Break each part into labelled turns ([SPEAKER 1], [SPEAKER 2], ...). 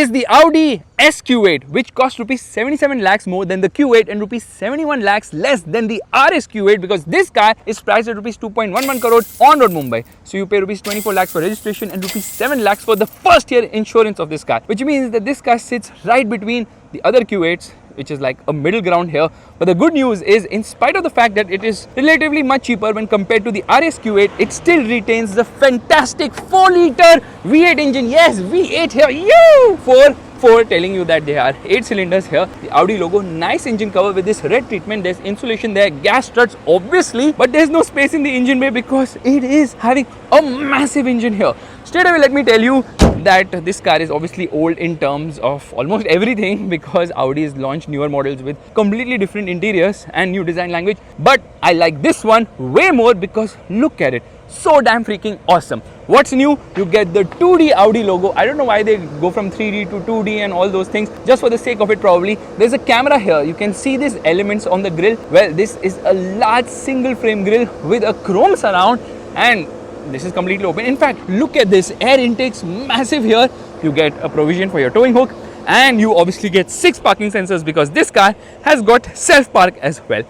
[SPEAKER 1] is the Audi SQ8, which costs rupees 77 lakhs more than the Q8 and rupees 71 lakhs less than the RSQ8, because this car is priced at rupees 2.11 crore on road Mumbai. So you pay rupees 24 lakhs for registration and rupees 7 lakhs for the first year insurance of this car, which means that this car sits right between the other Q8s, which is like a middle ground here. But the good news is, in spite of the fact that it is relatively much cheaper when compared to the RSQ8, it still retains the fantastic 4-liter V8 engine. Yes, V8 here, you! 4 telling you that they are 8 cylinders here. The Audi logo, nice engine cover with this red treatment. There's insulation there, gas struts obviously, but there's no space in the engine bay because it is having a massive engine here. Straight away, let me tell you that this car is obviously old in terms of almost everything, because Audi has launched newer models with completely different interiors and new design language. But I like this one way more because look at it, so damn freaking awesome. What's new? You get the 2D Audi logo. I don't know why they go from 3D to 2D and all those things, just for the sake of it probably. There's a camera here. You can see these elements on the grille. Well, this is a large single frame grille with a chrome surround, and this is completely open. In fact, look at this, air intake's massive here. You get a provision for your towing hook, and you obviously get 6 parking sensors because this car has got self park as well.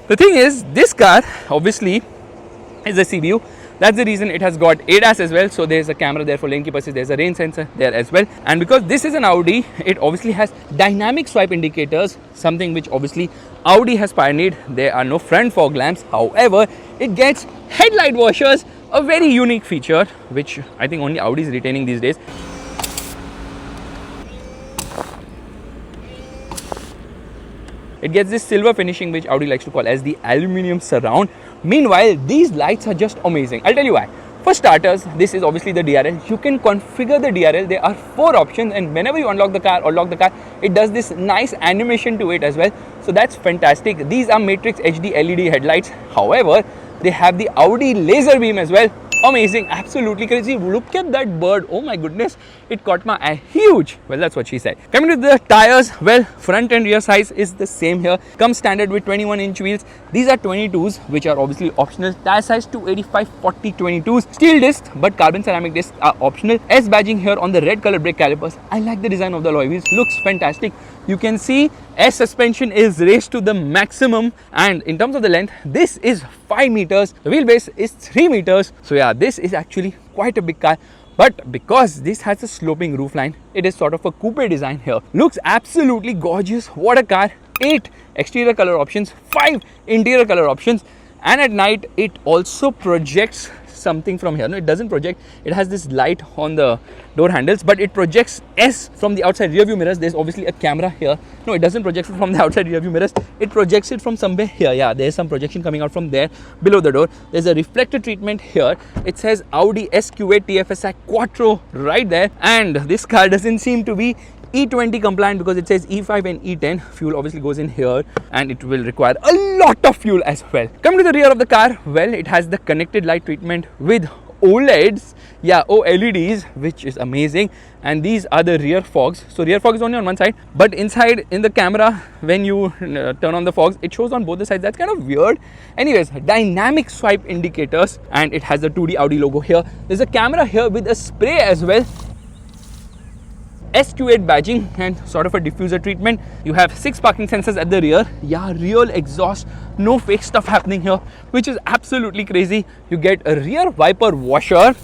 [SPEAKER 1] The thing is, this car obviously is a CBU. That's the reason it has got ADAS as well. So there's a camera there for lane keep assist, there's a rain sensor there as well. And because this is an Audi, it obviously has dynamic swipe indicators, something which obviously Audi has pioneered. There are no front fog lamps. However, it gets headlight washers, a very unique feature which I think only Audi is retaining these days. It gets this silver finishing which Audi likes to call as the aluminium surround. Meanwhile, these lights are just amazing. I'll tell you why. For starters, this is obviously the DRL. You can configure the DRL. There are 4 options, and whenever you unlock the car or lock the car, it does this nice animation to it as well. So that's fantastic. These are Matrix HD LED headlights. However, they have the Audi laser beam as well. Amazing, absolutely crazy. Look at that bird. Oh my goodness, it caught my eye. Huge. Well, that's what she said. Coming to the tires, well, front and rear size is the same here. Comes standard with 21-inch wheels. These are 22s, which are obviously optional. Tire size 285 40 22s. Steel discs, but carbon ceramic discs are optional. S badging here on the red color brake calipers. I like the design of the alloy wheels. Looks fantastic. You can see S suspension is raised to the maximum, and in terms of the length, this is 5 meters. The wheelbase is 3 meters. So yeah, this is actually quite a big car. But because this has a sloping roofline, it is sort of a coupe design here. Looks absolutely gorgeous. What a car. 8 exterior color options, 5 interior color options, and at night it also projects something from here. No, it doesn't project. It has this light on the door handles, but it projects S from the outside rear view mirrors. There's obviously a camera here. No, it doesn't project it from the outside rear view mirrors. It projects it from somewhere here. Yeah, there's some projection coming out from there below the door. There's a reflector treatment here. It says Audi SQ8 TFSI Quattro right there, and this car doesn't seem to be E20 compliant because it says E5 and E10. Fuel obviously goes in here, and it will require a lot of fuel as well. Coming to the rear of the car, well, it has the connected light treatment with OLEDs, yeah, OLEDs, which is amazing. And these are the rear fogs. So rear fog is only on one side, but inside in the camera, when you turn on the fogs, it shows on both the sides. That's kind of weird. Anyways, dynamic swipe indicators, and it has the 2D Audi logo here. There's a camera here with a spray as well. SQ8 badging and sort of a diffuser treatment. You have 6 parking sensors at the rear. Yeah, real exhaust, no fake stuff happening here, which is absolutely crazy. You get a rear wiper washer,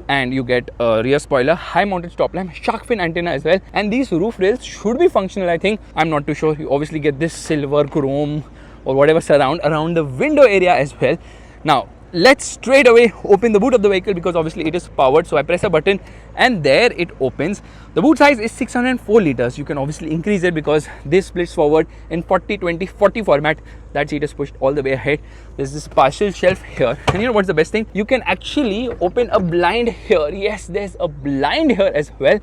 [SPEAKER 1] and you get a rear spoiler, high mounted stop lamp, shark fin antenna as well. And these roof rails should be functional, I think. I'm not too sure. You obviously get this silver chrome or whatever surround around the window area as well. Now let's straight away open the boot of the vehicle, because obviously it is powered. So I press a button and there it opens. The boot size is 604 liters. You can obviously increase it because this splits forward in 40-20-40 format. That seat is pushed all the way ahead. There's this partial shelf here, and you know what's the best thing? You can actually open a blind here. Yes, there's a blind here as well.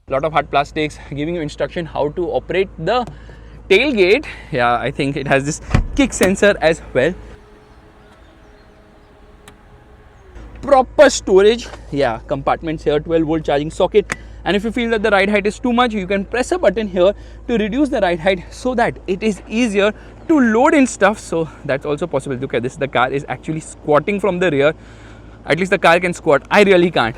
[SPEAKER 1] Lot of hard plastics giving you instruction how to operate the tailgate. Yeah, I think it has this kick sensor as well. proper storage. Yeah, compartments here, 12-volt charging socket. And if you feel that the ride height is too much, you can press a button here to reduce the ride height so that it is easier to load in stuff. So that's also possible. Look at this, the car is actually squatting from the rear. At least the car can squat. I really can't.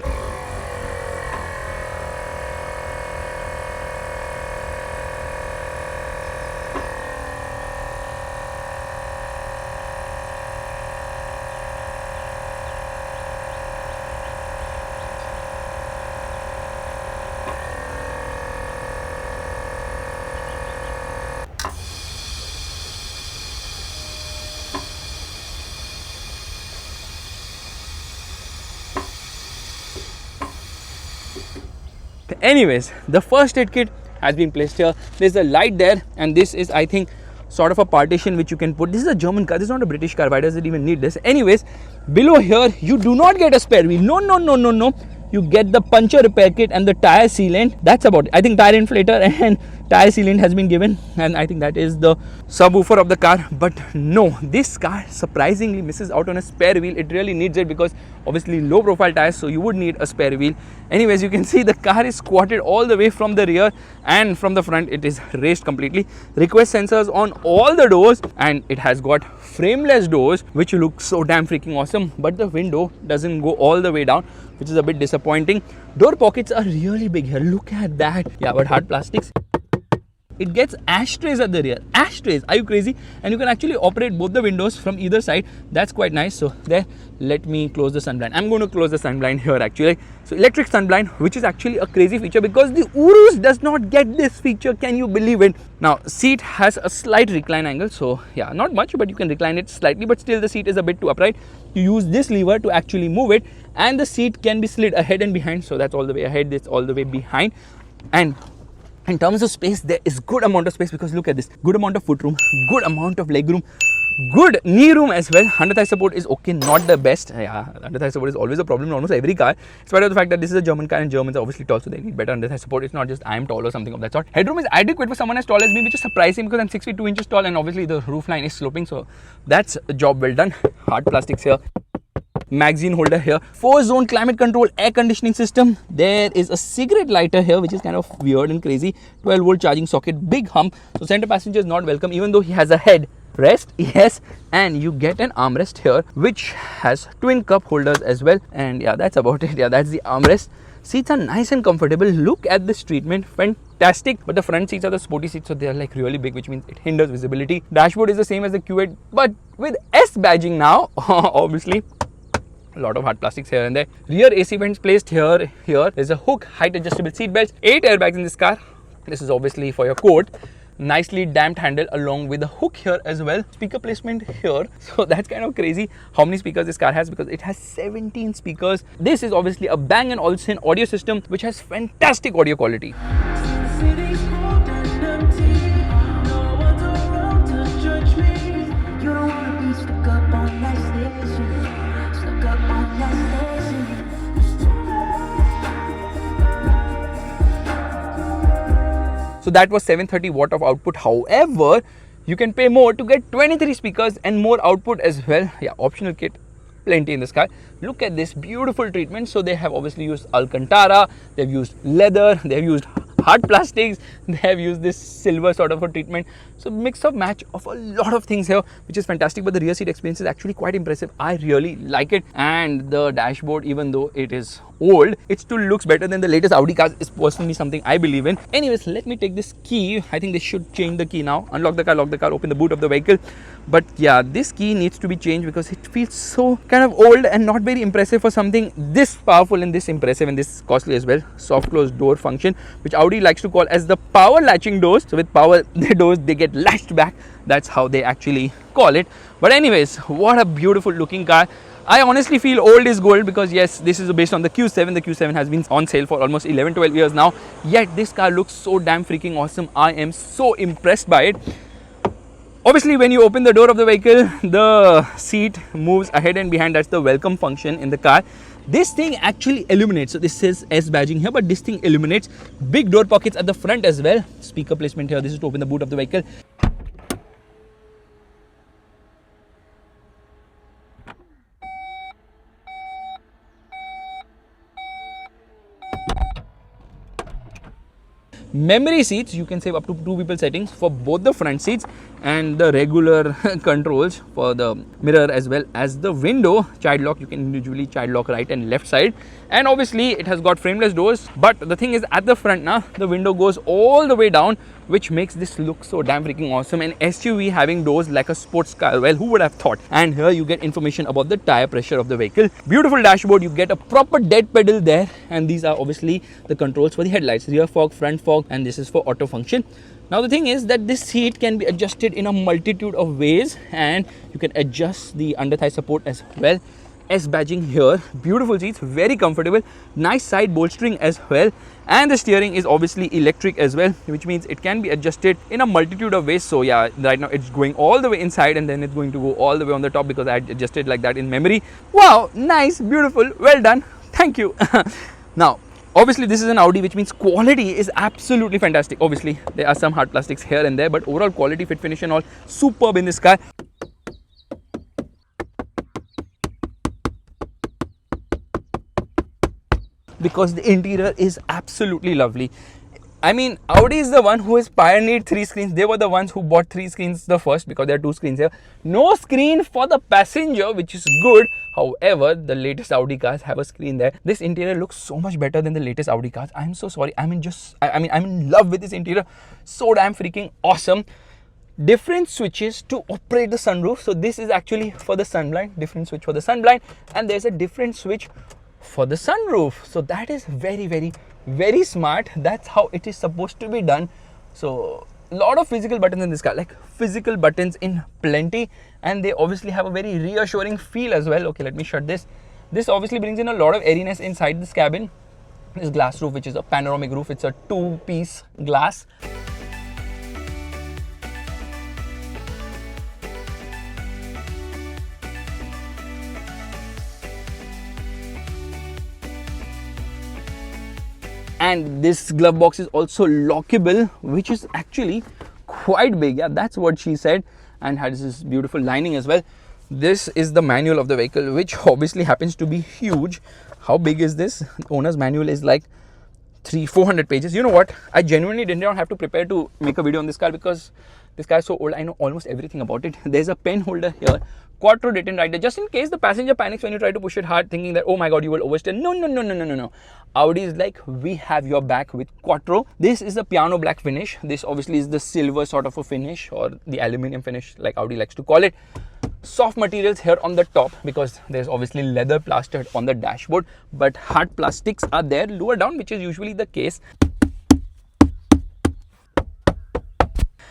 [SPEAKER 1] Anyways, the first aid kit has been placed here. There's a light there, and this is, I think, sort of a partition which you can put. This is a German car, this is not a British car. Why does it even need this? Anyways, below here you do not get a spare wheel. No. You get the puncture repair kit and the tire sealant. That's about it. I think tire inflator and tire sealant has been given, and I think that is the subwoofer of the car. But no, this car surprisingly misses out on a spare wheel. It really needs it because obviously low profile tires, so you would need a spare wheel. Anyways, you can see the car is squatted all the way from the rear, and from the front it is raised completely. Request sensors on all the doors, and it has got frameless doors which look so damn freaking awesome, but the window doesn't go all the way down, which is a bit disappointing. Door pockets are really big here. Look at that. Yeah, but hard plastics. It gets ashtrays at the rear. Ashtrays, are you crazy? And you can actually operate both the windows from either side. That's quite nice. So there, let me close the sunblind. I'm going to close the sunblind here actually. So electric sunblind, which is actually a crazy feature because the Urus does not get this feature. Can you believe it? Now, seat has a slight recline angle. So yeah, not much, but you can recline it slightly, but still the seat is a bit too upright. You use this lever to actually move it, and the seat can be slid ahead and behind. So that's all the way ahead, that's all the way behind. And in terms of space, there is good amount of space because look at this, good amount of footroom, good amount of legroom, good knee room as well. Under thigh support is okay, not the best. Yeah, under thigh support is always a problem in almost every car, in spite of the fact that this is a German car and Germans are obviously tall, so they need better under thigh support. It's not just I am tall or something of that sort. Headroom is adequate for someone as tall as me, which is surprising because I'm 6 feet 2 inches tall, and obviously the roof line is sloping, so that's a job well done. Hard plastics here. Magazine holder here, 4-zone climate control air conditioning system. There is a cigarette lighter here, which is kind of weird and crazy. 12-volt charging socket, big hump. So center passenger is not welcome, even though he has a head rest. Yes, and you get an armrest here, which has twin cup holders as well. And yeah, that's about it. Yeah, that's the armrest. Seats are nice and comfortable. Look at this treatment, fantastic. But the front seats are the sporty seats, so they are like really big, which means it hinders visibility. Dashboard is the same as the Q8, but with S badging now, obviously. A lot of hard plastics here and there. Rear AC vents placed here. There's a hook, height adjustable seat belts, 8 airbags in this car. This is obviously for your coat. Nicely damped handle along with a hook here as well. Speaker placement here. So that's kind of crazy how many speakers this car has because it has 17 speakers. This is obviously a Bang & Olufsen audio system which has fantastic audio quality. So that was 730 watt of output. However, you can pay more to get 23 speakers and more output as well. Yeah, optional kit plenty in this car. Look at this beautiful treatment. So they have obviously used Alcantara, they've used leather, they've used hard plastics, they have used this silver sort of a treatment. So mix of match of a lot of things here, which is fantastic. But the rear seat experience is actually quite impressive. I really like it. And the dashboard, even though it is old, it still looks better than the latest Audi cars, is personally something I believe in. Anyways, let me take this key. I think they should change the key now. Unlock the car, lock the car, open the boot of the vehicle. But yeah, this key needs to be changed because it feels so kind of old and not very impressive for something this powerful and this impressive and this costly as well. Soft close door function, which Audi likes to call as the power latching doors. So with power, the doors, they get latched back. That's how they actually call it. But anyways, what a beautiful looking car. I honestly feel old is gold because yes, this is based on the Q7. The Q7 has been on sale for almost 11-12 years now. Yet this car looks so damn freaking awesome. I am so impressed by it. Obviously, when you open the door of the vehicle, the seat moves ahead and behind. That's the welcome function in the car. This thing actually illuminates. So this says S badging here, but this thing illuminates. Big door pockets at the front as well. Speaker placement here. This is to open the boot of the vehicle. Memory seats, you can save up to 2 people settings for both the front seats, and the regular controls for the mirror as well as the window. Child lock, you can individually child lock right and left side, and obviously it has got frameless doors. But the thing is, at the front now, the window goes all the way down, which makes this look so damn freaking awesome. An SUV having doors like a sports car, well, who would have thought? And here you get information about the tire pressure of the vehicle. Beautiful dashboard, you get a proper dead pedal there, and these are obviously the controls for the headlights, rear fog, front fog, and this is for auto function. Now the thing is that this seat can be adjusted in a multitude of ways, and you can adjust the under thigh support as well. S badging here, beautiful seats, very comfortable, nice side bolstering as well, and the steering is obviously electric as well, which means it can be adjusted in a multitude of ways. So yeah, right now it's going all the way inside, and then it's going to go all the way on the top because I adjusted like that in memory. Wow, nice, beautiful, well done, thank you. Now obviously this is an Audi, which means quality is absolutely fantastic. Obviously there are some hard plastics here and there, but overall quality, fit, finish and all superb in this car. Because the interior is absolutely lovely. I mean, Audi is the one who has pioneered 3 screens. They were the ones who bought 3 screens the first, because there are 2 screens here. No screen for the passenger, which is good. However, the latest Audi cars have a screen there. This interior looks so much better than the latest Audi cars. I'm so sorry. I'm in love with this interior. So damn freaking awesome. Different switches to operate the sunroof. So this is actually for the sunblind, different switch for the sunblind, and there's a different switch for the sunroof. So that is very, very, very smart. That's how it is supposed to be done. So a lot of physical buttons in this car, like physical buttons in plenty, and they obviously have a very reassuring feel as well. Okay, let me shut this. This obviously brings in a lot of airiness inside this cabin. This glass roof, which is a panoramic roof, it's a 2-piece glass. And this glove box is also lockable, which is actually quite big. Yeah, that's what she said, and has this beautiful lining as well. This is the manual of the vehicle, which obviously happens to be huge. How big is this? The owner's manual is like 300-400 pages. You know what? I genuinely did not have to prepare to make a video on this car, because this car is so old. I know almost everything about it. There's a pen holder here, quattro written right there, just in case the passenger panics when you try to push it hard, thinking that, oh my god, you will oversteer. No. Audi is like, we have your back with quattro. This is a piano black finish. This obviously is the silver sort of a finish, or the aluminium finish like Audi likes to call it. Soft materials here on the top, because there's obviously leather plastered on the dashboard, but hard plastics are there lower down, which is usually the case.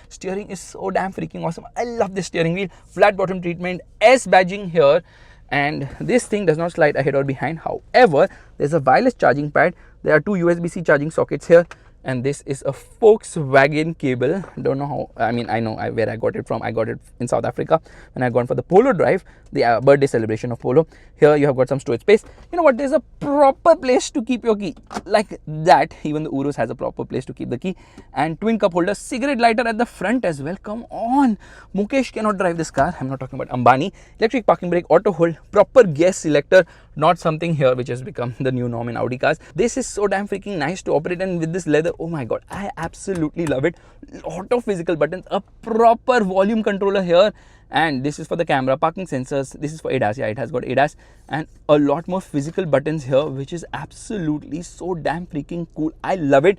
[SPEAKER 1] Steering is so damn freaking awesome. I love this steering wheel. Flat bottom treatment, S badging here, and this thing does not slide ahead or behind. However, there's a wireless charging pad. There are 2 USB-C charging sockets here, and this is a Volkswagen cable. Don't know how, I know where I got it from. I got it in South Africa when I had gone for the Polo drive, the birthday celebration of Polo. Here you have got some storage space. You know what, there's a proper place to keep your key, like that. Even the Urus has a proper place to keep the key. And twin cup holder, cigarette lighter at the front as well. Come on, Mukesh cannot drive this car. I'm not talking about Ambani. Electric parking brake, auto hold, proper gear selector, not something here which has become the new norm in Audi cars. This is so damn freaking nice to operate, and with this leather, oh my god, I absolutely love it. Lot of physical buttons, a proper volume controller here, and this is for the camera, parking sensors. This is for ADAS. Yeah, it has got ADAS, and a lot more physical buttons here, which is absolutely so damn freaking cool. I love it.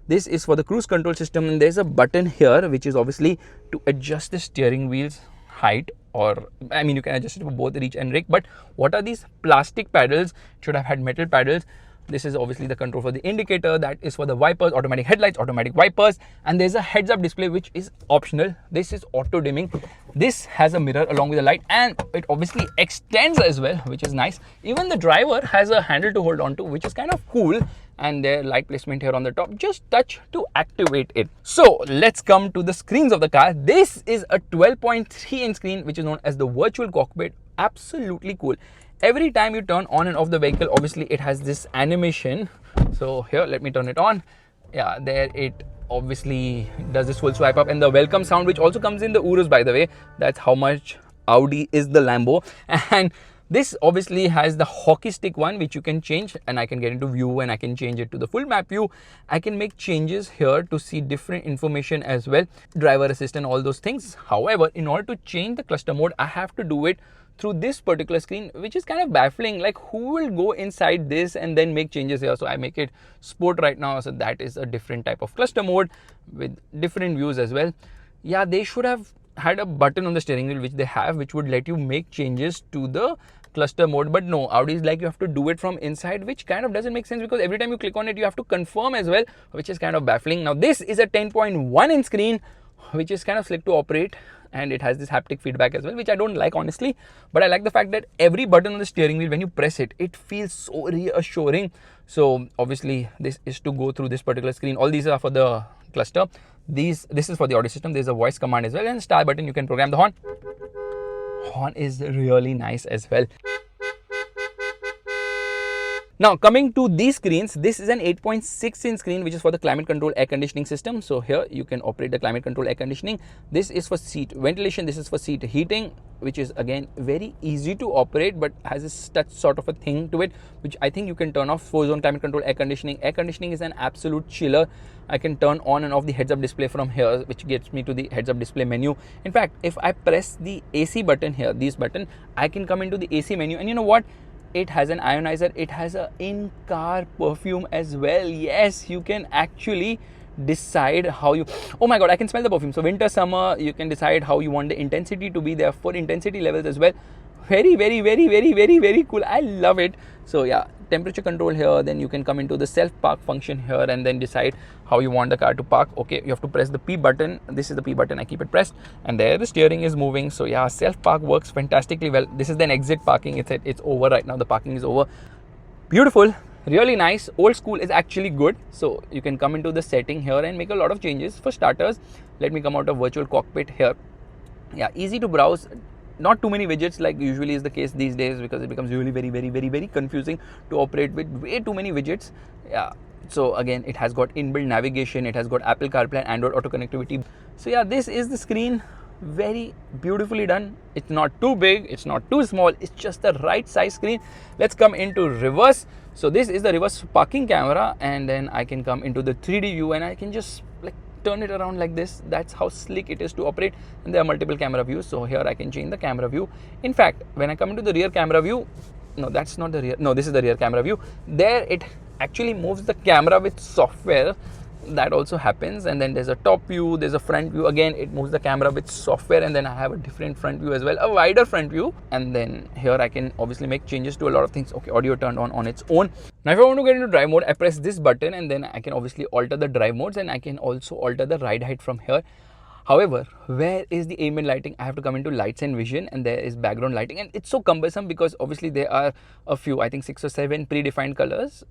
[SPEAKER 1] This is for the cruise control system, and there's a button here which is obviously to adjust the steering wheel's height, or you can adjust it for both reach and rake. But what are these plastic paddles? It should have had metal paddles. This is obviously the control for the indicator. That is for the wipers, automatic headlights, automatic wipers, and there's a heads up display which is optional. This is auto dimming. This has a mirror along with the light, and it obviously extends as well, which is nice. Even the driver has a handle to hold on to, which is kind of cool, and their light placement here on the top, just touch to activate it. So let's come to the screens of the car. This is a 12.3-inch screen, which is known as the virtual cockpit. Absolutely cool. Every time you turn on and off the vehicle, obviously it has this animation. So here, let me turn it on. Yeah, there it obviously does this full swipe up, and the welcome sound, which also comes in the Urus, by the way. That's how much Audi is the Lambo. And This obviously has the hockey stick one, which you can change, and I can get into view and I can change it to the full map view. I can make changes here to see different information as well, driver assistant, all those things. However, in order to change the cluster mode, I have to do it through this particular screen, which is kind of baffling. Like, who will go inside this and then make changes here? So I make it sport right now, so that is a different type of cluster mode with different views as well. Yeah, they should have had a button on the steering wheel, which they have, which would let you make changes to the cluster mode. But no, Audi is like, you have to do it from inside, which kind of doesn't make sense, because every time you click on it, you have to confirm as well, which is kind of baffling. Now, this is a 10.1 inch screen, which is kind of slick to operate, and it has this haptic feedback as well, which I don't like honestly, but I like the fact that every button on the steering wheel, when you press it, it feels so reassuring. So obviously this is to go through this particular screen. All these are for the cluster. This is for the audio system. There's a voice command as well, and start button, you can program the horn. Horn is really nice as well. Now, coming to these screens, this is an 8.6 inch screen, which is for the climate control air conditioning system. So here you can operate the climate control air conditioning. This is for seat ventilation. This is for seat heating, which is again very easy to operate, but has a touch sort of a thing to it, which I think you can turn off. 4-zone climate control air conditioning. Air conditioning is an absolute chiller. I can turn on and off the heads up display from here, which gets me to the heads up display menu. In fact, if I press the AC button here, this button, I can come into the AC menu, and you know what? It has an ionizer. It has a in-car perfume as well. Yes, you can actually decide how you, oh my god, I can smell the perfume. So winter, summer, you can decide how you want the intensity to be. There are 4 intensity levels as well. Very, very, very, very, very, very cool. I love it. So yeah, temperature control here. Then you can come into the self park function here and then decide how you want the car to park. Okay, you have to press the P button. This is the P button. I keep it pressed, and there the steering is moving. So yeah, self park works fantastically well. This is then exit parking. It's over right now. The parking is over. Beautiful, really nice. Old school is actually good. So you can come into the setting here and make a lot of changes. For starters, let me come out of virtual cockpit here. Yeah, easy to browse. Not too many widgets like usually is the case these days, because it becomes really very, very, very, very confusing to operate with way too many widgets. Yeah, so again, it has got inbuilt navigation, it has got Apple CarPlay and Android Auto connectivity. So yeah, this is the screen. Very beautifully done. It's not too big, it's not too small, it's just the right size screen. Let's come into reverse. So this is the reverse parking camera, and then I can come into the 3D view, and I can just like turn it around like this. That's how slick it is to operate, and there are multiple camera views. So here I can change the camera view. In fact, when I come into the rear camera view, no, that's not the rear, no, this is the rear camera view. There it actually moves the camera with software. That also happens. And then there's a top view, there's a front view. Again, it moves the camera with software, and then I have a different front view as well, a wider front view. And then here I can obviously make changes to a lot of things. Okay, audio turned on its own. Now if I want to get into drive mode, I press this button, and then I can obviously alter the drive modes, and I can also alter the ride height from here. However, where is the ambient lighting? I have to come into lights and vision, and there is background lighting, and it's so cumbersome because obviously there are a few, I think 6 or 7 predefined colors.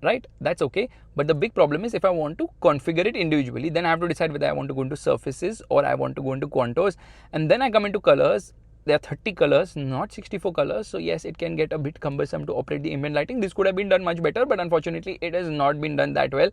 [SPEAKER 1] Right, that's okay, but the big problem is if I want to configure it individually, then I have to decide whether I want to go into surfaces or I want to go into contours, and then I come into colors. There are 30 colors, not 64 colors. So yes, it can get a bit cumbersome to operate the ambient lighting. This could have been done much better, but unfortunately it has not been done that well.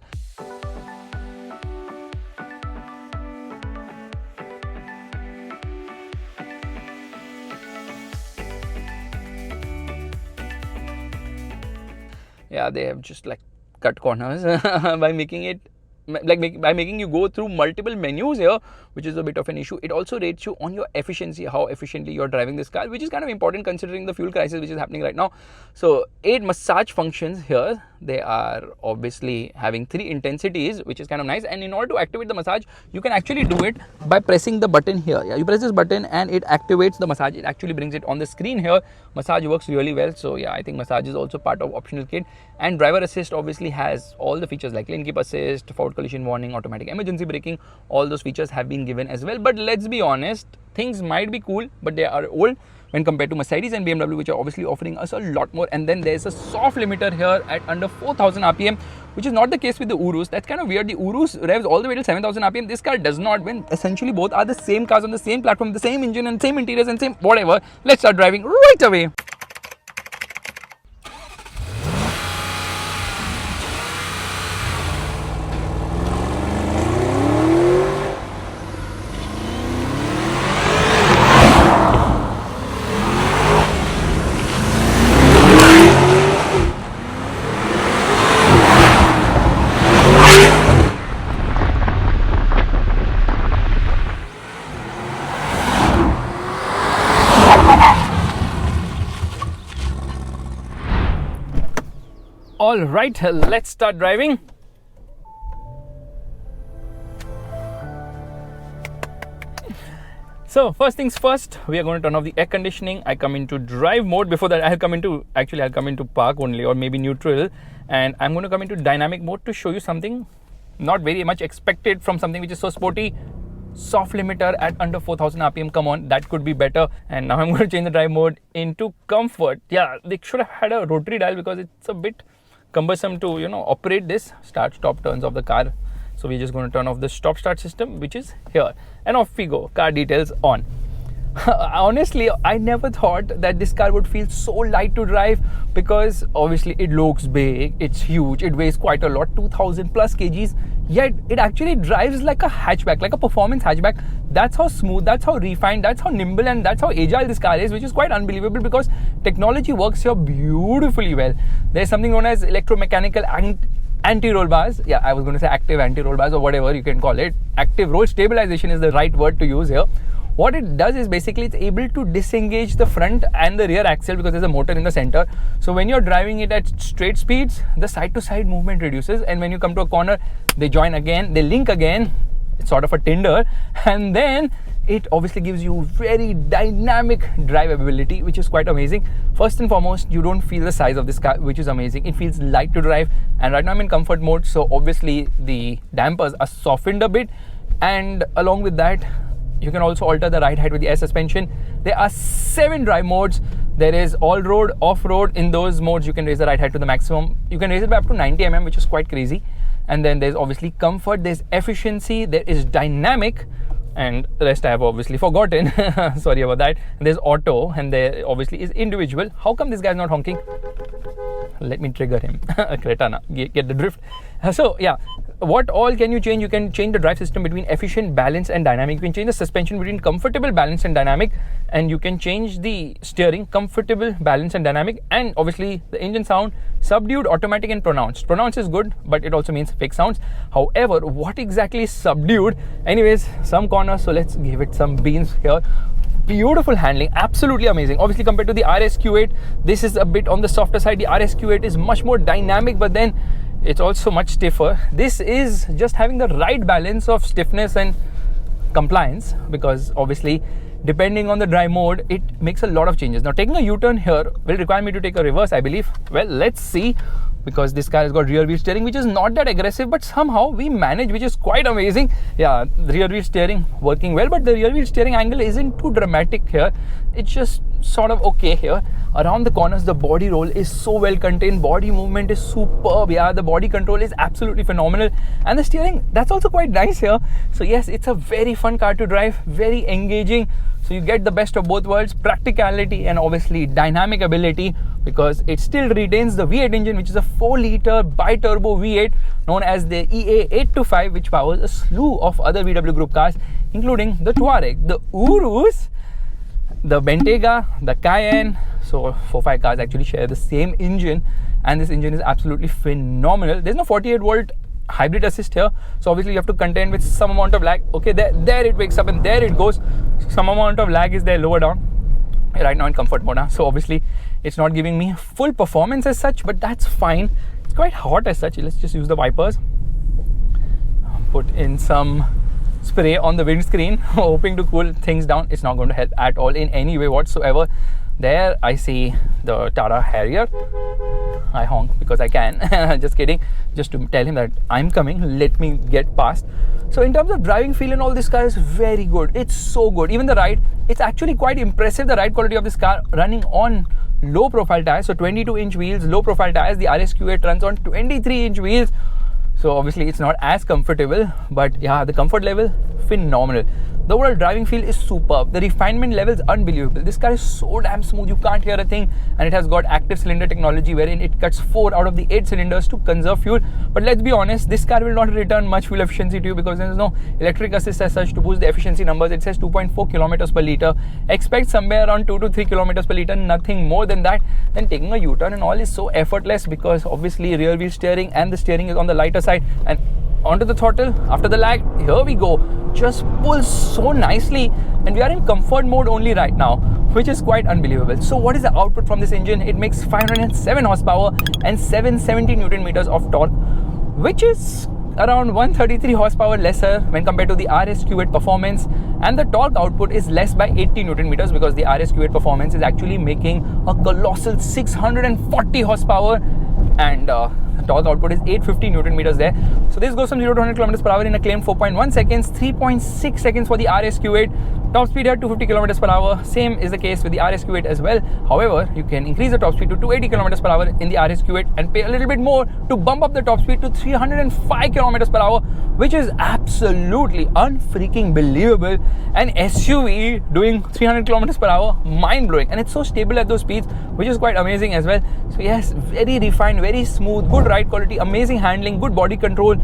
[SPEAKER 1] Yeah, they have just like cut corners by making it by making you go through multiple menus here, which is a bit of an issue. It also rates you on your efficiency, how efficiently you're driving this car, which is kind of important considering the fuel crisis which is happening right now. So 8 massage functions here. They are obviously having 3 intensities, which is kind of nice. And in order to activate the massage, you can actually do it by pressing the button here. Yeah, you press this button and it activates the massage. It actually brings it on the screen here. Massage works really well. So yeah, I think massage is also part of optional kit. And driver assist obviously has all the features like lane keep assist, forward collision warning, automatic emergency braking. All those features have been given as well. But let's be honest, things might be cool, but they are old when compared to Mercedes and BMW, which are obviously offering us a lot more. And then there's a soft limiter here at under 4000 RPM, which is not the case with the Urus. That's kind of weird. The Urus revs all the way till 7000 RPM. This car does not, when essentially both are the same cars on the same platform, the same engine and same interiors and same whatever. Let's start driving right away. All right, let's start driving. So first things first, we are going to turn off the air conditioning. I come into drive mode. Before that, I'll come into park only, or maybe neutral, and I'm going to come into dynamic mode to show you something not very much expected from something which is so sporty. Soft limiter at under 4000 RPM. Come on, that could be better. And now I'm going to change the drive mode into comfort. Yeah, they should have had a rotary dial because it's a bit cumbersome to operate this start stop turns of the car. So we're just going to turn off the stop start system, which is here, and off we go. Car details on. Honestly, I never thought that this car would feel so light to drive, because obviously it looks big, it's huge, it weighs quite a lot, 2000 plus kgs, yet it actually drives like a hatchback, like a performance hatchback. That's how smooth, that's how refined, that's how nimble, and that's how agile this car is, which is quite unbelievable because technology works here beautifully well. There's something known as electromechanical anti-roll bars. Yeah, I was going to say active anti-roll bars, or whatever you can call it. Active roll stabilization is the right word to use here. What it does is basically it's able to disengage the front and the rear axle because there's a motor in the center. So when you're driving it at straight speeds, the side to side movement reduces, and when you come to a corner, they join again, they link again. It's sort of a Tinder, and then it obviously gives you very dynamic drive ability, which is quite amazing. First and foremost, you don't feel the size of this car, which is amazing. It feels light to drive, and right now I'm in comfort mode, so obviously the dampers are softened a bit, and along with that, you can also alter the ride height with the air suspension. There are 7 drive modes. There is all-road, off-road. In those modes, you can raise the ride height to the maximum. You can raise it by up to 90 mm, which is quite crazy. And then there's obviously comfort, there's efficiency, there is dynamic, and the rest I have obviously forgotten. Sorry about that. And there's auto, and there obviously is individual. How come this guy's not honking? Let me trigger him. Kretana, get the drift. So yeah, what all can you change? You can change the drive system between efficient, balanced, and dynamic. You can change the suspension between comfortable, balanced, and dynamic, and you can change the steering comfortable, balanced, and dynamic. And obviously the engine sound subdued, automatic, and pronounced. Pronounced is good, but it also means fake sounds. However, what exactly is subdued? Anyways, some corners, so let's give it some beans here. Beautiful handling, absolutely amazing. Obviously compared to the RSQ8, this is a bit on the softer side. The RSQ8 is much more dynamic, but then it's also much stiffer. This is just having the right balance of stiffness and compliance, because obviously depending on the drive mode, it makes a lot of changes. Now taking a U-turn here will require me to take a reverse, I believe. Well, let's see, because this car has got rear wheel steering, which is not that aggressive, but somehow we manage, which is quite amazing. Yeah, the rear wheel steering working well, but the rear wheel steering angle isn't too dramatic here. It's just sort of okay here. Around the corners, the body roll is so well contained. Body movement is superb. Yeah, the body control is absolutely phenomenal, and the steering, that's also quite nice here. So yes, it's a very fun car to drive, very engaging. So you get the best of both worlds, practicality and obviously dynamic ability, because it still retains the V8 engine, which is a 4-liter bi-turbo V8 known as the EA825, which powers a slew of other VW Group cars, including the Touareg, the Urus, the Bentayga, the Cayenne. So 4-5 cars actually share the same engine, and this engine is absolutely phenomenal. There's no 48-volt hybrid assist here, so obviously you have to contend with some amount of lag. Okay, there it wakes up and there it goes. Some amount of lag is there lower down. Right now in comfort mode, so obviously it's not giving me full performance as such, but that's fine. It's quite hot as such. Let's just use the wipers, put in some spray on the windscreen, hoping to cool things down. It's not going to help at all in any way whatsoever. There I see the Tata Harrier. I honk because I can. Just kidding, just to tell him that I'm coming, let me get past. So in terms of driving feel and all, this car is very good. It's so good. Even the ride, it's actually quite impressive, the ride quality of this car, running on low profile tires. So 22-inch wheels, low profile tires. The RSQ8 runs on 23-inch wheels. So obviously it's not as comfortable, but yeah, the comfort level, phenomenal. The overall driving feel is superb. The refinement level is unbelievable. This car is so damn smooth, you can't hear a thing, and it has got active cylinder technology wherein it cuts 4 out of the 8 cylinders to conserve fuel. But let's be honest, this car will not return much fuel efficiency to you because there is no electric assist as such to boost the efficiency numbers. It says 2.4 kilometers per liter. Expect somewhere around 2 to 3 kilometers per liter, nothing more than that. Then taking a U-turn and all is so effortless because obviously rear wheel steering and the steering is on the lighter side, and onto the throttle after the lag, here we go. Just pulls so nicely, and we are in comfort mode only right now. which is quite unbelievable. So what is the output from this engine? It makes 507 horsepower and 770 Newton meters of torque, which is around 133 horsepower lesser when compared to the RSQ8 performance, and the torque output is less by 80 Newton meters because the RSQ8 performance is actually making a colossal 640 horsepower, and torque output is 850 Newton meters there. So this goes from 0 to 100 kilometers per hour in a claimed 4.1 seconds, 3.6 seconds for the RSQ8. Top speed here 250 kilometers per hour. Same is the case with the RSQ8 as well. However, you can increase the top speed to 280 kilometers per hour in the RSQ8 and pay a little bit more to bump up the top speed to 305 kilometers per hour, which is absolutely unfreaking believable. An SUV doing 300 kilometers per hour, mind blowing, and it's so stable at those speeds, which is quite amazing as well. So yes, very refined, very smooth, good ride quality, amazing handling, good body control.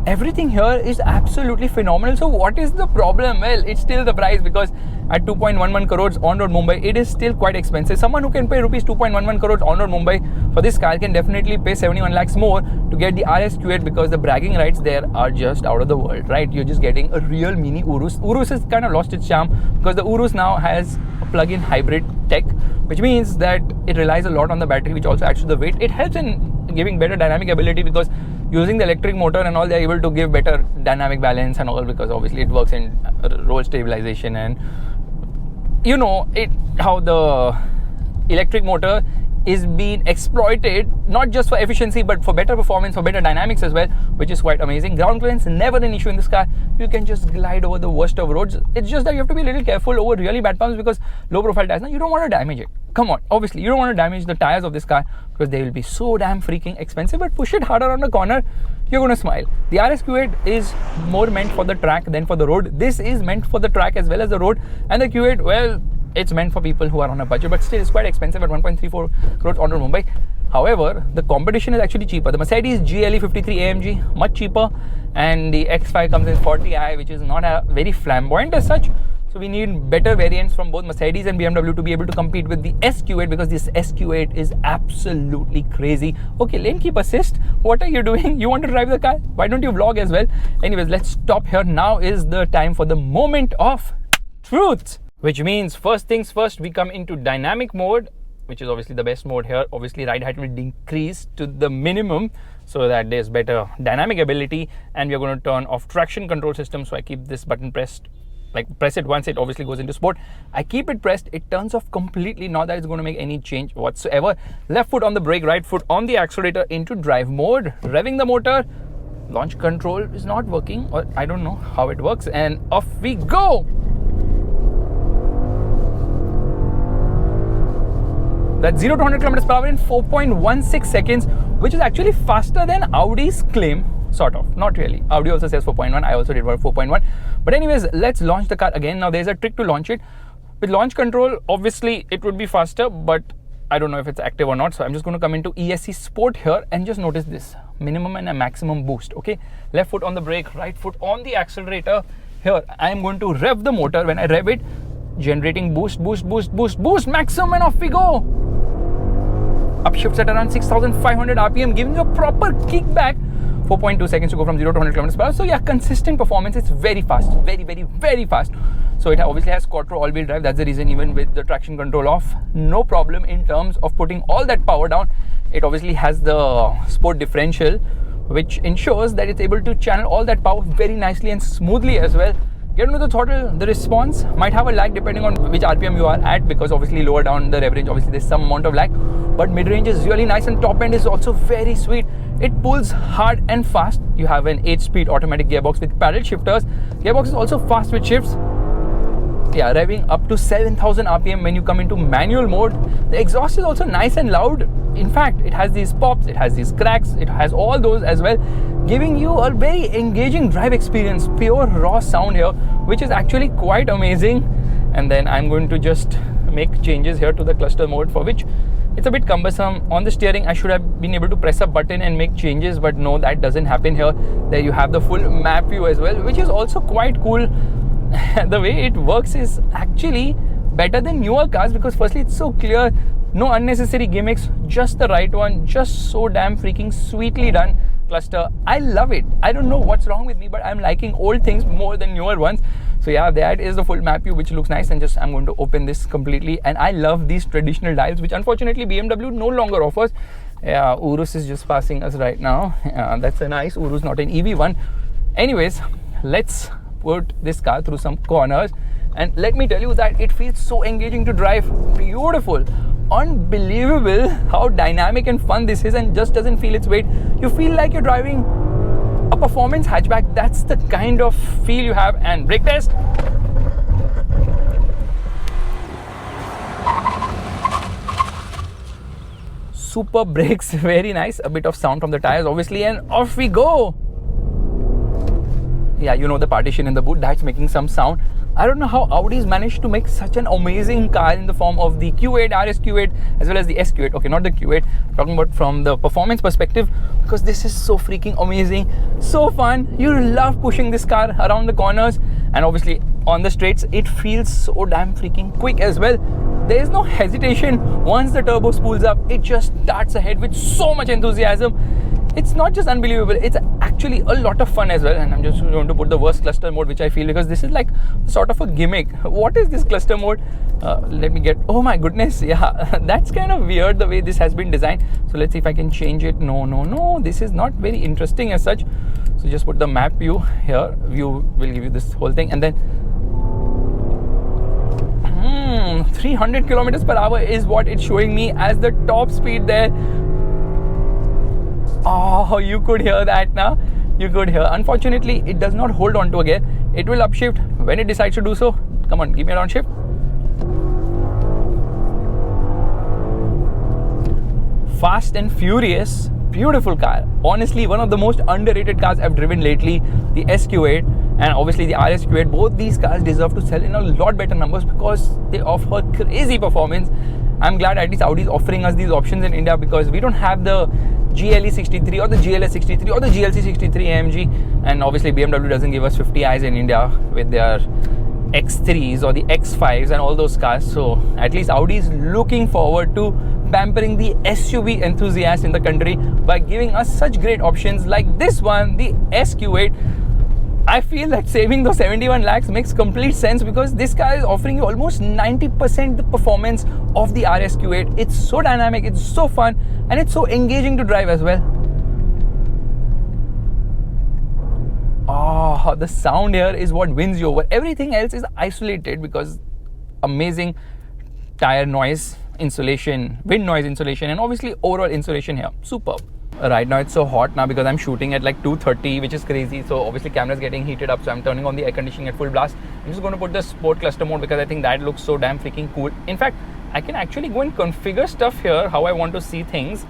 [SPEAKER 1] Everything here is absolutely phenomenal. So what is the problem? Well, it's still the price, because at 2.11 crores on road Mumbai, it is still quite expensive. Someone who can pay rupees 2.11 crores on road Mumbai for this car can definitely pay 71 lakhs more to get the RSQ8, because the bragging rights there are just out of the world, right? You're just getting a real mini Urus. Urus has kind of lost its charm because the Urus now has a plug-in hybrid tech, which means that it relies a lot on the battery, which also adds to the weight. It helps in giving better dynamic ability, because using the electric motor and all, they're able to give better dynamic balance and all, because obviously it works in roll stabilization, and you know it how the electric motor is being exploited not just for efficiency but for better performance, for better dynamics as well, which is quite amazing. Ground clearance never an issue in this car. You can just glide over the worst of roads. It's just that you have to be a little careful over really bad bumps, because low profile tires, now you don't want to damage it. Come on, obviously you don't want to damage the tires of this car, because they will be so damn freaking expensive. But push it harder on the corner, you're going to smile. The RSQ8 is more meant for the track than for the road. This is meant for the track as well as the road, and the Q8, well, it's meant for people who are on a budget, but still it's quite expensive at 1.34 crores on road Mumbai. However, the competition is actually cheaper. The Mercedes GLE 53 AMG, much cheaper, and the X5 comes in 40i, which is not a very flamboyant as such. So we need better variants from both Mercedes and BMW to be able to compete with the SQ8, because this SQ8 is absolutely crazy. Okay, lane keep assist, what are you doing? You want to drive the car? Why don't you vlog as well? Anyways, let's stop here. Now is the time for the moment of truth, which means first things first, we come into dynamic mode, which is obviously the best mode here. Obviously ride height will decrease to the minimum so that there's better dynamic ability, and we're going to turn off traction control system. So I keep this button pressed, like press it once, it obviously goes into sport. I keep it pressed, it turns off completely, not that it's going to make any change whatsoever. Left foot on the brake, right foot on the accelerator into drive mode, revving the motor. Launch control is not working, or I don't know how it works, and off we go. That's 0 to 100 kilometers per hour in 4.16 seconds, which is actually faster than Audi's claim, sort of. Not really. Audi also says 4.1. I also did 4.1. But anyways, let's launch the car again. Now there's a trick to launch it. With launch control, obviously it would be faster, but I don't know if it's active or not. So I'm just going to come into ESC Sport here and just notice this minimum and a maximum boost. Okay, left foot on the brake, right foot on the accelerator. Here I am going to rev the motor. When I rev it, generating boost, maximum, and off we go. Upshifts at around 6,500 RPM, giving you a proper kickback. 4.2 seconds to go from 0 to 100 kilometers per hour. So yeah, consistent performance. It's very fast, very fast. So it obviously has quattro all-wheel drive. That's the reason, even with the traction control off, no problem in terms of putting all that power down. It obviously has the sport differential, which ensures that it's able to channel all that power very nicely and smoothly as well. Get into the throttle, the response might have a lag depending on which RPM you are at, because obviously lower down the rev range, obviously there's some amount of lag, but mid-range is really nice, and top end is also very sweet. It pulls hard and fast. You have an 8-speed automatic gearbox with paddle shifters. Gearbox is also fast with shifts. Yeah, revving up to 7,000 RPM when you come into manual mode. The exhaust is also nice and loud. In fact, it has these pops, it has these cracks, it has all those as well, giving you a very engaging drive experience, pure raw sound here, which is actually quite amazing. And then I'm going to just make changes here to the cluster mode, for which it's a bit cumbersome. On the steering, I should have been able to press a button and make changes, but no, that doesn't happen here. There you have the full map view as well, which is also quite cool. The way it works is actually better than newer cars, because firstly it's so clear, no unnecessary gimmicks, just the right one, just so damn freaking sweetly done cluster. I love it. I don't know what's wrong with me, but I'm liking old things more than newer ones. So yeah, that is the full map view, which looks nice. And just I'm going to open this completely, and I love these traditional dials, which unfortunately BMW no longer offers. Yeah, Urus is just passing us right now. That's a nice Urus, not an EV one. Anyways, let's put this car through some corners, and let me tell you that it feels so engaging to drive. Beautiful, unbelievable how dynamic and fun this is, and just doesn't feel its weight. You feel like you're driving a performance hatchback. That's the kind of feel you have. And brake test. Super brakes, very nice. A bit of sound from the tires obviously, and off we go. Yeah, you know the partition in the boot, that's making some sound. I don't know how Audi's managed to make such an amazing car in the form of the Q8, RSQ8, as well as the SQ8. Okay, not the Q8, I'm talking about from the performance perspective, because this is so freaking amazing, so fun. You love pushing this car around the corners, and obviously on the straights, it feels so damn freaking quick as well. There is no hesitation. Once the turbo spools up, it just starts ahead with so much enthusiasm. It's not just unbelievable, it's actually a lot of fun as well. And I'm just going to put the worst cluster mode, which I feel, because this is like sort of a gimmick. What is this cluster mode? Let me get, oh my goodness, yeah, that's kind of weird the way this has been designed. So let's see if I can change it. No, this is not very interesting as such. So just put the map view here. View will give you this whole thing, and then 300 kilometers per hour is what it's showing me as the top speed there. Oh, you could hear that now. You could hear. Unfortunately, it does not hold on to a gear. It will upshift when it decides to do so. Come on, give me a downshift. Fast and furious. Beautiful car. Honestly, one of the most underrated cars I've driven lately. The SQ8 and obviously the RSQ8. Both these cars deserve to sell in a lot better numbers because they offer crazy performance. I'm glad at least Audi is offering us these options in India, because we don't have the GLE 63 or the GLS 63 or the GLC 63 AMG, and obviously BMW doesn't give us 50i's in India with their X3s or the X5s and all those cars. So at least Audi is looking forward to pampering the SUV enthusiasts in the country by giving us such great options like this one, the SQ8. I feel that saving those 71 lakhs makes complete sense, because this car is offering you almost 90% the performance of the RSQ8. It's so dynamic, it's so fun, and it's so engaging to drive as well. Oh, the sound here is what wins you over. Everything else is isolated, because amazing tire noise insulation, wind noise insulation, and obviously overall insulation here. Superb. Right now it's so hot now because I'm shooting at like 2:30, which is crazy. So obviously camera's getting heated up, so I'm turning on the air conditioning at full blast. I'm just going to put the sport cluster mode because I think that looks so damn freaking cool. In fact, I can actually go and configure stuff here how I want to see things.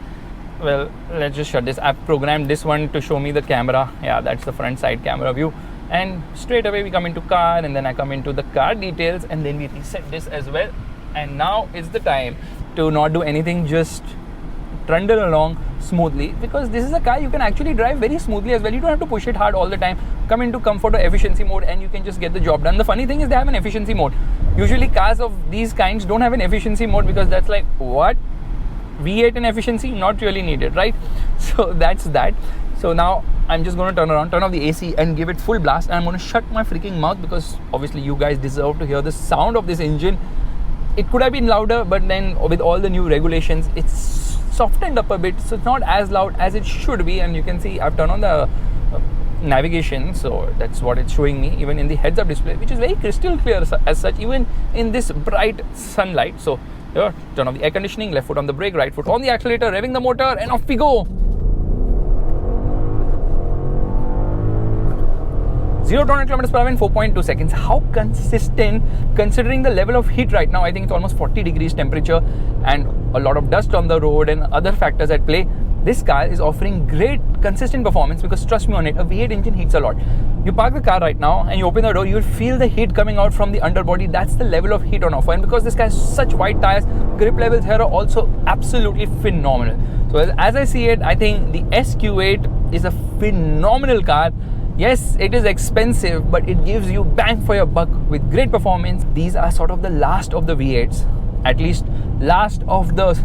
[SPEAKER 1] Well, let's just shut this. I've programmed this one to show me the camera. Yeah, that's the front side camera view. And straight away we come into car, and then I come into the car details, and then we reset this as well. And now is the time to not do anything, just trundle along smoothly, because this is a car you can actually drive very smoothly as well. You don't have to push it hard all the time. Come into comfort or efficiency mode and you can just get the job done. The funny thing is they have an efficiency mode. Usually cars of these kinds don't have an efficiency mode, because that's like, what? V8 in efficiency? Not really needed, right? So that's that. So now I'm just going to turn off the AC and give it full blast, and I'm going to shut my freaking mouth, because obviously you guys deserve to hear the sound of this engine. It could have been louder, but then with all the new regulations, it's softened up a bit, so it's not as loud as it should be. And you can see I've turned on the navigation, so that's what it's showing me even in the heads-up display, which is very crystal clear as such, even in this bright sunlight. So here, turn off the air conditioning, left foot on the brake, right foot on the accelerator, revving the motor, and off we go. 0 to 100 kilometers per hour in 4.2 seconds. How consistent, considering the level of heat right now. I think it's almost 40 degrees temperature and a lot of dust on the road and other factors at play. This car is offering great consistent performance, because trust me on it, a V8 engine heats a lot. You park the car right now and you open the door, you will feel the heat coming out from the underbody. That's the level of heat on offer. And because this car has such wide tires, grip levels here are also absolutely phenomenal. So as I see it, I think the SQ8 is a phenomenal car. Yes, it is expensive, but it gives you bang for your buck with great performance. These are sort of the last of the V8s, at least last of the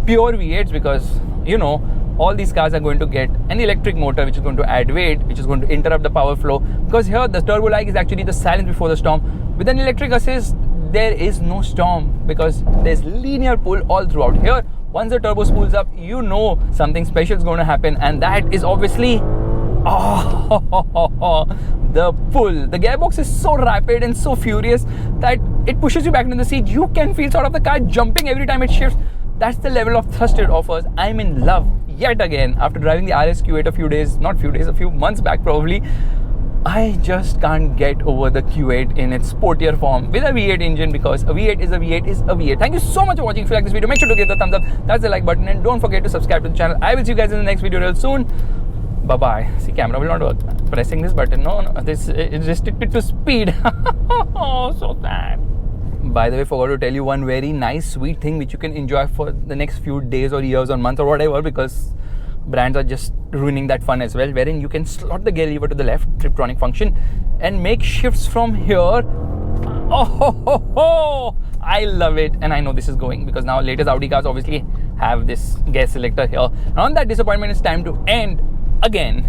[SPEAKER 1] pure V8s, because you know, all these cars are going to get an electric motor which is going to add weight, which is going to interrupt the power flow, because here the turbo lag is actually the silence before the storm. With an electric assist, there is no storm because there's linear pull all throughout. Here, once the turbo spools up, you know something special is going to happen, and that is obviously the pull. The gearbox is so rapid and so furious that it pushes you back into the seat. You can feel sort of the car jumping every time it shifts. That's the level of thrust it offers. I'm in love yet again after driving the RSQ8 a few months back probably. I just can't get over the Q8 in its sportier form with a V8 engine, because a V8 is a V8 is a V8. Thank you so much for watching. If you like this video, make sure to give the thumbs up, that's the like button, and don't forget to subscribe to the channel. I will see you guys in the next video real soon. Bye bye. See, camera will not work. Pressing this button, no, this is restricted to speed. Oh, so sad. By the way, forgot to tell you one very nice sweet thing which you can enjoy for the next few days or years or months or whatever, because brands are just ruining that fun as well, wherein you can slot the gear lever to the left, Triptronic function, and make shifts from here. Oh, I love it. And I know this is going because now latest Audi cars obviously have this gear selector here. And on that disappointment, it's time to end again.